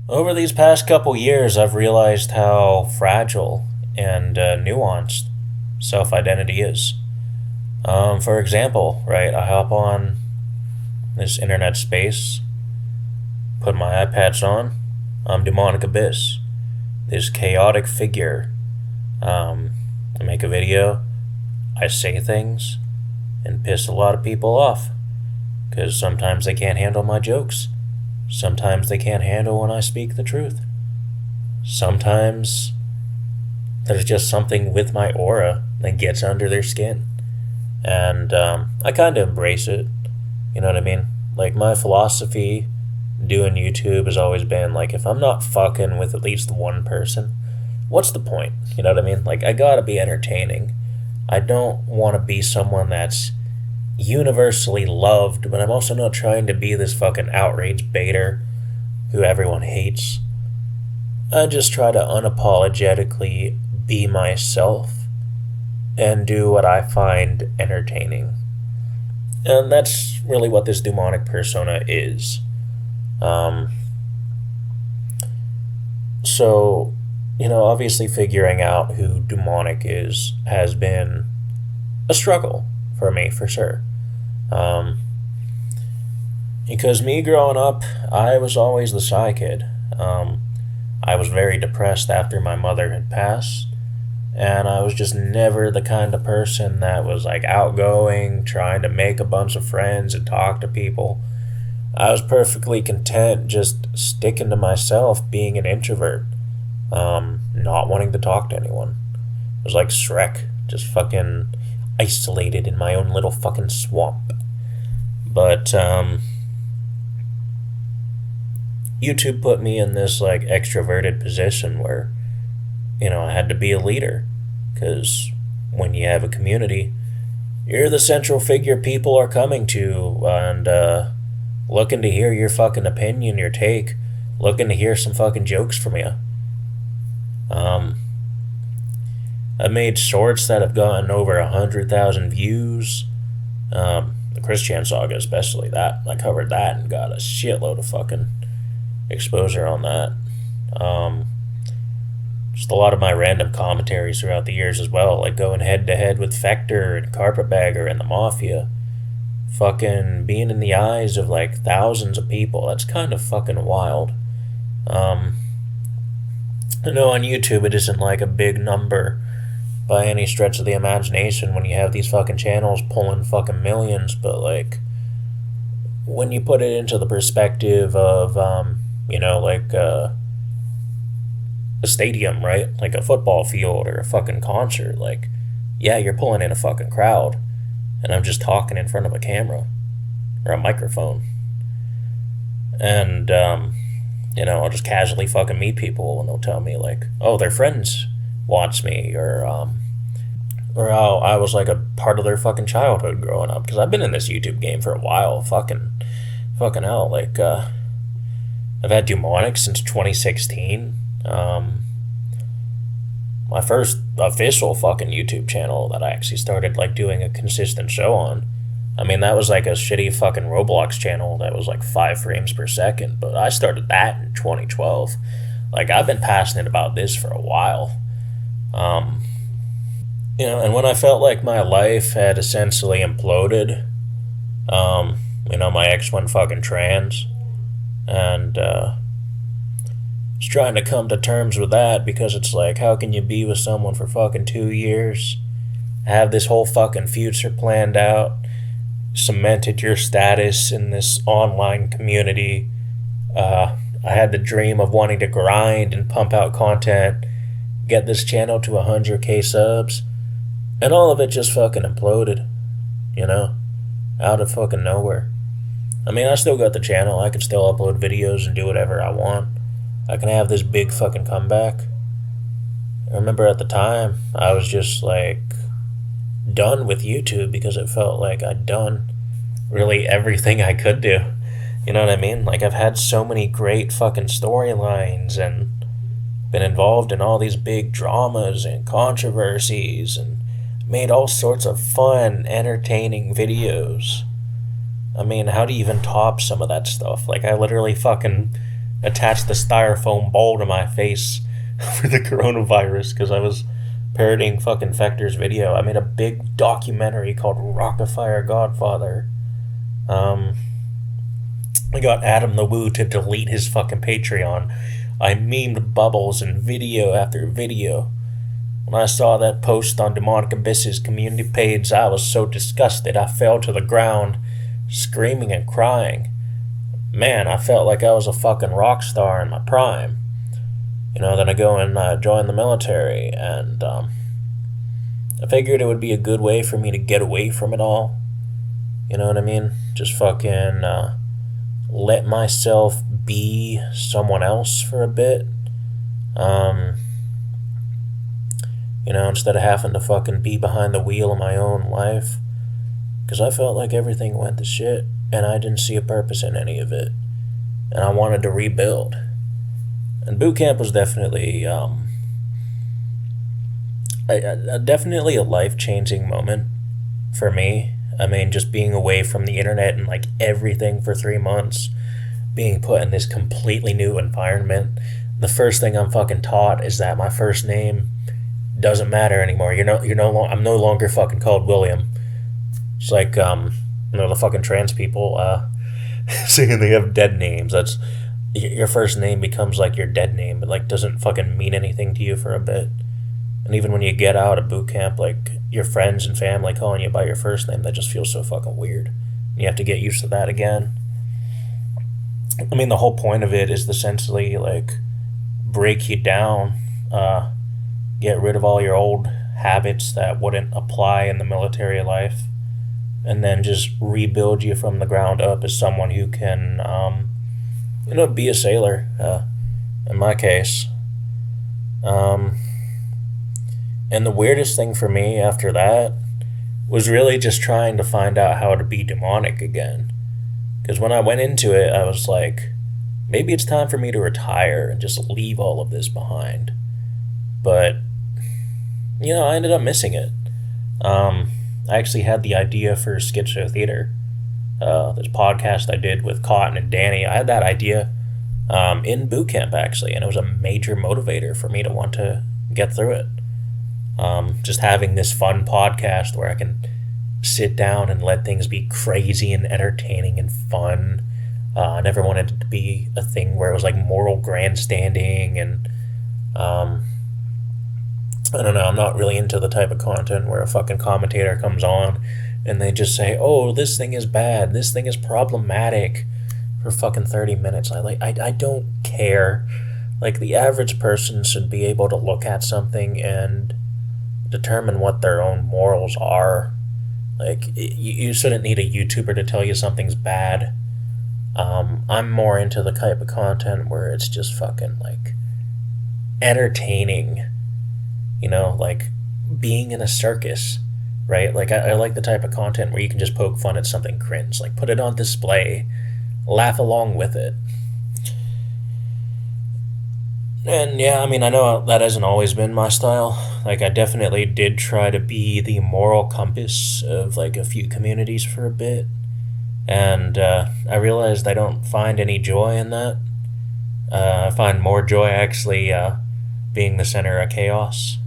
Over these past couple years, I've realized how fragile and nuanced self identity is. For example, right, I hop on this internet space, put my iPads on, I'm Demonic Abyss, this chaotic figure. I make a video, I say things, and piss a lot of people off. Because sometimes they can't handle my jokes. Sometimes they can't handle when I speak the truth. Sometimes there's just something with my aura that gets under their skin. And I kind of embrace it. You know what I mean? Like, my philosophy doing YouTube has always been like, if I'm not fucking with at least one person, what's the point? You know what I mean? Like, I gotta be entertaining. I don't want to be someone that's universally loved, but I'm also not trying to be this fucking outraged baiter who everyone hates. I just try to unapologetically be myself and do what I find entertaining. And that's really what this demonic persona is. Um, so, obviously figuring out who demonic is has been a struggle for me, for sure. Um, because me growing up, I was always the shy kid. I was very depressed after my mother had passed, and I was just never the kind of person that was like outgoing, trying to make a bunch of friends and talk to people. I was perfectly content just sticking to myself, being an introvert, not wanting to talk to anyone. It was like Shrek, just fucking isolated in my own little fucking swamp. But YouTube put me in this like extroverted position where, I had to be a leader. Because when you have a community, you're the central figure people are coming to and looking to hear your fucking opinion, your take, looking to hear some fucking jokes from you. Um, I made shorts that have gotten over 100,000 views. The Christian Saga, especially that. I covered that and got a shitload of fucking exposure on that. Um, just a lot of my random commentaries throughout the years as well, like going head to head with Fector and Carpetbagger and the Mafia. Fucking being in the eyes of like thousands of people. That's kind of fucking wild. Um, I know on YouTube it isn't like a big number by any stretch of the imagination when you have these fucking channels pulling fucking millions, but like when you put it into the perspective of like a stadium, right? Like a football field or a fucking concert, like, yeah, you're pulling in a fucking crowd, and I'm just talking in front of a camera or a microphone. And I'll just casually fucking meet people and they'll tell me like, oh, their friends watch me, or how I was like a part of their fucking childhood growing up, because I've been in this YouTube game for a while. Fucking hell, like I've had Dewmonic since 2016. My first official fucking YouTube channel that I actually started like doing a consistent show on. I mean, that was like a shitty fucking Roblox channel that was like 5 frames per second, but I started that in 2012. Like, I've been passionate about this for a while. Um, and when I felt like my life had essentially imploded, my ex went fucking trans, and was trying to come to terms with that, because it's like, how can you be with someone for fucking 2 years, have this whole fucking future planned out, cemented your status in this online community? I had the dream of wanting to grind and pump out content, get this channel to 100K subs, and all of it just fucking imploded, out of fucking nowhere. I mean, I still got the channel, I can still upload videos and do whatever I want. I can have this big fucking comeback. I remember at the time, I was just like done with YouTube, because it felt like I'd done really everything I could do. You know what I mean? Like, I've had so many great fucking storylines and been involved in all these big dramas and controversies and made all sorts of fun, entertaining videos. I mean, how do you even top some of that stuff? Like, I literally fucking attached the styrofoam ball to my face for the coronavirus because I was parodying fucking Fector's video. I made a big documentary called Rockafire Godfather. I got Adam the Woo to delete his fucking Patreon. I memed Bubbles in video after video. When I saw that post on Dewmonic Abyss's community page, I was so disgusted I fell to the ground, screaming and crying. Man, I felt like I was a fucking rock star in my prime. Then I go and join the military, and I figured it would be a good way for me to get away from it all. You know what I mean? Just fucking let myself be someone else for a bit. Instead of having to fucking be behind the wheel of my own life. Because I felt like everything went to shit, and I didn't see a purpose in any of it. And I wanted to rebuild. And boot camp was definitely, definitely a life-changing moment for me. I mean, just being away from the internet and, like, everything for 3 months, being put in this completely new environment. The first thing I'm fucking taught is that my first name doesn't matter anymore. I'm no longer fucking called William. It's like, the fucking trans people, saying they have dead names. That's, your first name becomes like your dead name. It, like, doesn't fucking mean anything to you for a bit. And even when you get out of boot camp, like, your friends and family calling you by your first name, that just feels so fucking weird. And you have to get used to that again. I mean, the whole point of it is essentially, like, break you down, get rid of all your old habits that wouldn't apply in the military life, and then just rebuild you from the ground up as someone who can, be a sailor, in my case. And the weirdest thing for me after that was really just trying to find out how to be demonic again. Because when I went into it, I was like, maybe it's time for me to retire and just leave all of this behind. But, I ended up missing it. I actually had the idea for Schizo Theater. This podcast I did with Cotton and Danny, I had that idea in boot camp, actually, and it was a major motivator for me to want to get through it. Just having this fun podcast where I can sit down and let things be crazy and entertaining and fun. I never wanted it to be a thing where it was like moral grandstanding and I don't know, I'm not really into the type of content where a fucking commentator comes on and they just say, oh, this thing is bad, this thing is problematic for fucking 30 minutes. I don't care. Like, the average person should be able to look at something and determine what their own morals are. Like, you shouldn't need a YouTuber to tell you something's bad. I'm more into the type of content where it's just fucking, like, entertaining. Like being in a circus, right? Like, I like the type of content where you can just poke fun at something cringe. Like, put it on display, laugh along with it. And yeah, I mean, I know that hasn't always been my style. Like, I definitely did try to be the moral compass of, like, a few communities for a bit. And I realized I don't find any joy in that. I find more joy actually being the center of chaos.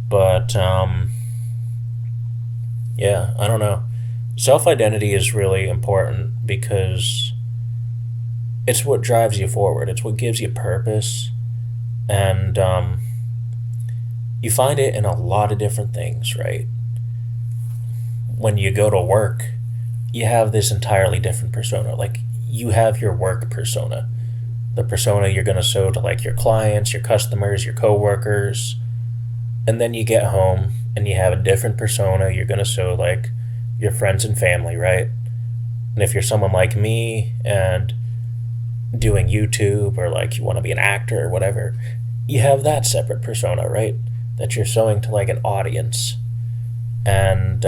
But, yeah, I don't know. Self-identity is really important because it's what drives you forward. It's what gives you purpose. And you find it in a lot of different things, right? When you go to work, you have this entirely different persona. Like, you have your work persona. The persona you're going to show to, like, your clients, your customers, your coworkers. And then you get home and you have a different persona you're going to show, like, your friends and family, right? And if you're someone like me and doing YouTube, or like you want to be an actor or whatever, you have that separate persona, right? That you're showing to, like, an audience. And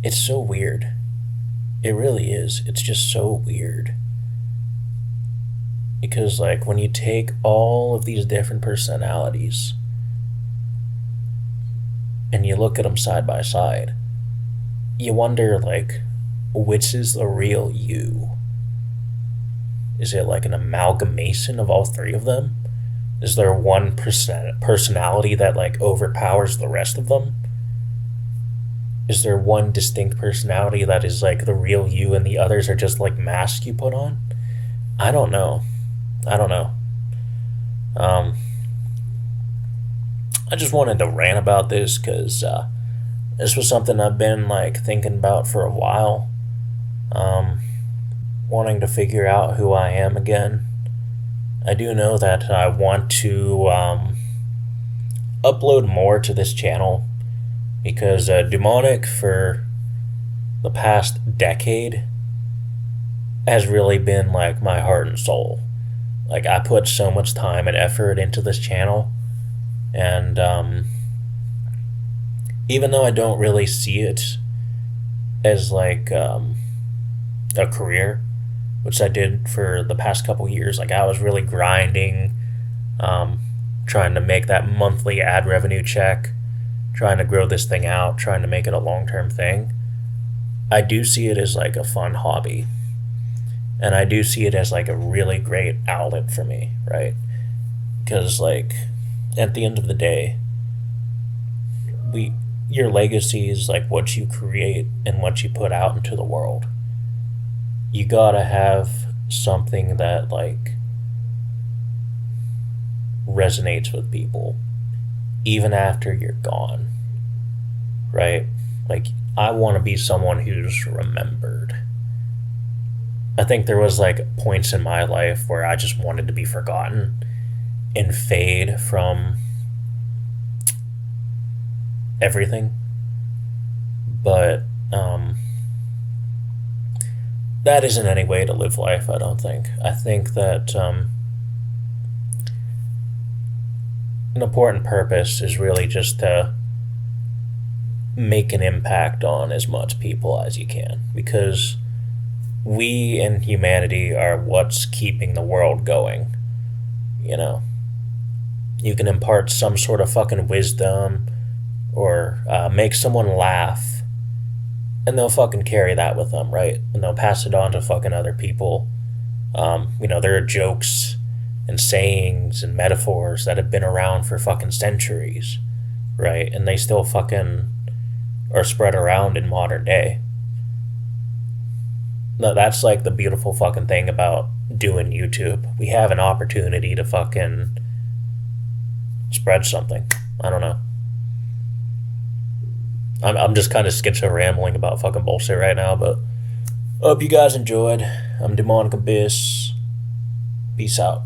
it's so weird. It really is. It's just so weird. Because, like, when you take all of these different personalities and you look at them side by side, you wonder, like, which is the real you? Is it like an amalgamation of all three of them? Is there one personality that like overpowers the rest of them? Is there one distinct personality that is like the real you and the others are just like masks you put on? I don't know. I don't know. Um, I just wanted to rant about this because this was something I've been like thinking about for a while. Um, Wanting to figure out who I am again. I do know that I want to upload more to this channel because Dewmonic for the past decade has really been like my heart and soul. Like I put so much time and effort into this channel, and even though I don't really see it as like a career, which I did for the past couple years, like I was really grinding, um, trying to make that monthly ad revenue check, trying to grow this thing out, trying to make it a long term thing. I do see it as like a fun hobby, and I do see it as like a really great outlet for me, right? Because like at the end of the day, we your legacy is like what you create and what you put out into the world. You gotta have something that like resonates with people even after you're gone, right? Like I want to be someone who's remembered. I think there was like points in my life where I just wanted to be forgotten and fade from everything. But that isn't any way to live life, I don't think. I think that an important purpose is really just to make an impact on as much people as you can, because we and humanity are what's keeping the world going. You know, you can impart some sort of fucking wisdom or make someone laugh, and they'll fucking carry that with them, right? And they'll pass it on to fucking other people. There are jokes and sayings and metaphors that have been around for fucking centuries, right? And they still fucking are spread around in modern day. No, that's like the beautiful fucking thing about doing YouTube. We have an opportunity to fucking spread something. I don't know. I'm just kind of schizo rambling about fucking bullshit right now, but I hope you guys enjoyed. I'm Dewmonic Abyss. Peace out.